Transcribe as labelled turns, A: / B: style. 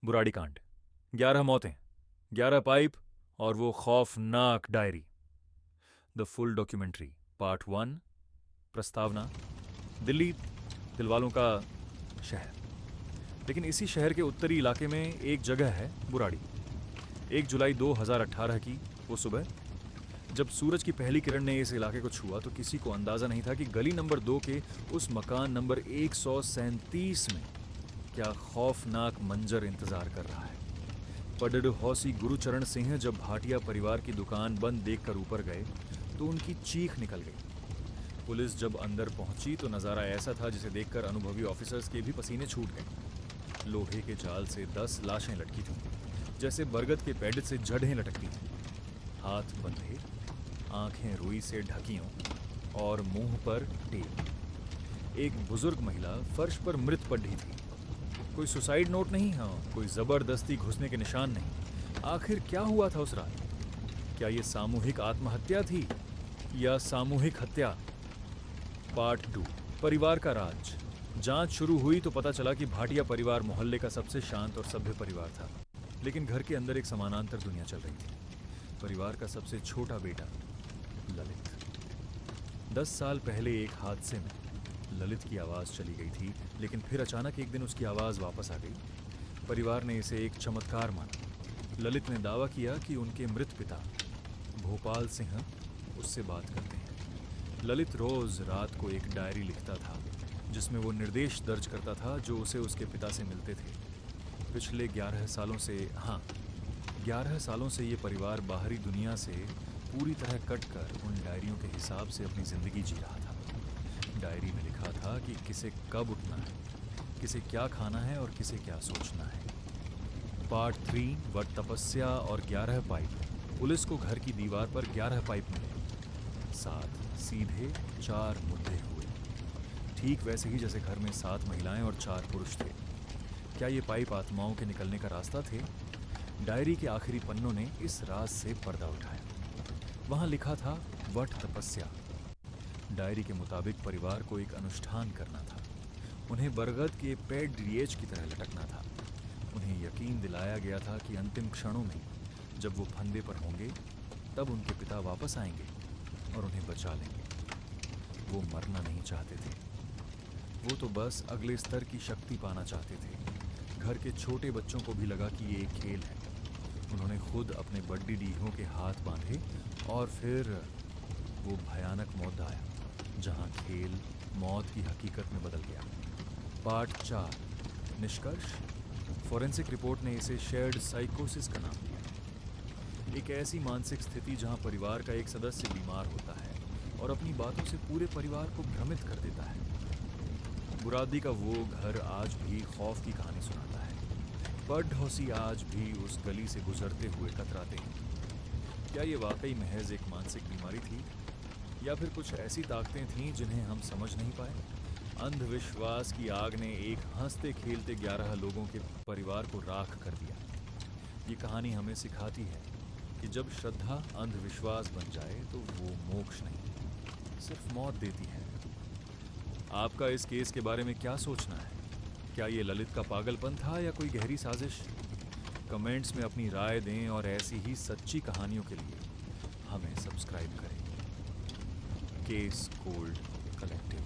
A: बुराड़ी कांड, 11 मौतें, 11 पाइप और वो खौफनाक diary. The full documentary part 1। प्रस्तावना। दिल्ली दिलवालों का शहर, लेकिन इसी शहर के उत्तरी इलाके में एक जगह है बुराड़ी। 1 जुलाई 2018 की वो सुबह जब सूरज की पहली किरण ने इस इलाके को छुआ तो किसी को अंदाजा नहीं था कि गली नंबर 2 के उस मकान नंबर 137 में क्या खौफनाक मंजर इंतजार कर रहा है। पडडहौसी गुरुचरण सिंह जब भाटिया परिवार की दुकान बंद देखकर ऊपर गए तो उनकी चीख निकल गई। पुलिस जब अंदर पहुंची तो नज़ारा ऐसा था जिसे देखकर अनुभवी ऑफिसर्स के भी पसीने छूट गए। लोहे के जाल से 10 लाशें लटकी थीं, जैसे बरगद के पेड़ से जड़ें लटकती हैं। हाथ बंधे, आंखें रुई से ढकियों और मुंह पर टेप। एक बुजुर्ग महिला फर्श पर मृत पड़ी थी। कोई सुसाइड नोट नहीं, कोई जबरदस्ती घुसने के निशान नहीं। आखिर क्या हुआ था उस रात? क्या ये सामूहिक आत्महत्या थी या सामूहिक हत्या? पार्ट 2, परिवार का राज। जांच शुरू हुई तो पता चला कि भाटिया परिवार मोहल्ले का सबसे शांत और सभ्य परिवार था, लेकिन घर के अंदर एक समानांतर दुनिया चल रही थी। परिवार का सबसे छोटा बेटा ललित। 10 साल पहले एक हादसे में ललित की आवाज़ चली गई थी, लेकिन फिर अचानक एक दिन उसकी आवाज़ वापस आ गई। परिवार ने इसे एक चमत्कार माना। ललित ने दावा किया कि उनके मृत पिता भोपाल सिंह उससे बात करते हैं। ललित रोज़ रात को एक डायरी लिखता था जिसमें वो निर्देश दर्ज करता था जो उसे उसके पिता से मिलते थे। पिछले 11 सालों से ये परिवार बाहरी दुनिया से पूरी तरह कट कर उन डायरियों के हिसाब से अपनी ज़िंदगी जी रहा था। डायरी में लिखा था कि किसे कब उठना है, किसे क्या खाना है और किसे क्या सोचना है। पार्ट 3, वट तपस्या और 11 पाइप। पुलिस को घर की दीवार पर 11 पाइप मिले। 7 सीधे 4 मुद्दे हुए, ठीक वैसे ही जैसे घर में 7 महिलाएं और 4 पुरुष थे। क्या ये पाइप आत्माओं के निकलने का रास्ता थे? डायरी के आखिरी पन्नों ने इस राज से पर्दा उठाया। वहां लिखा था वट तपस्या। डायरी के मुताबिक परिवार को एक अनुष्ठान करना था। उन्हें बरगद के पेड़ डीएच की तरह लटकना था। उन्हें यकीन दिलाया गया था कि अंतिम क्षणों में जब वो फंदे पर होंगे तब उनके पिता वापस आएंगे और उन्हें बचा लेंगे। वो मरना नहीं चाहते थे, वो तो बस अगले स्तर की शक्ति पाना चाहते थे। घर के छोटे बच्चों को भी लगा कि ये एक खेल है। उन्होंने खुद अपने बड्डी डीहों के हाथ बांधे और फिर वो भयानक मौत आया जहां खेल मौत की हकीकत में बदल गया। पार्ट 4, निष्कर्ष। फॉरेंसिक रिपोर्ट ने इसे शेयर्ड साइकोसिस का नाम दिया। एक ऐसी मानसिक स्थिति जहां परिवार का एक सदस्य बीमार होता है और अपनी बातों से पूरे परिवार को भ्रमित कर देता है। बुराड़ी का वो घर आज भी खौफ की कहानी सुनाता है। पडडहौसी आज भी उस गली से गुजरते हुए कतराते हैं। क्या ये वाकई महज एक मानसिक बीमारी थी या फिर कुछ ऐसी ताकतें थीं जिन्हें हम समझ नहीं पाए? अंधविश्वास की आग ने एक हंसते खेलते 11 लोगों के परिवार को राख कर दिया। ये कहानी हमें सिखाती है कि जब श्रद्धा अंधविश्वास बन जाए तो वो मोक्ष नहीं, सिर्फ मौत देती है। आपका इस केस के बारे में क्या सोचना है? क्या ये ललित का पागलपन था या कोई गहरी साजिश? कमेंट्स में अपनी राय दें और ऐसी ही सच्ची कहानियों के लिए हमें सब्सक्राइब करें। Case cold collective.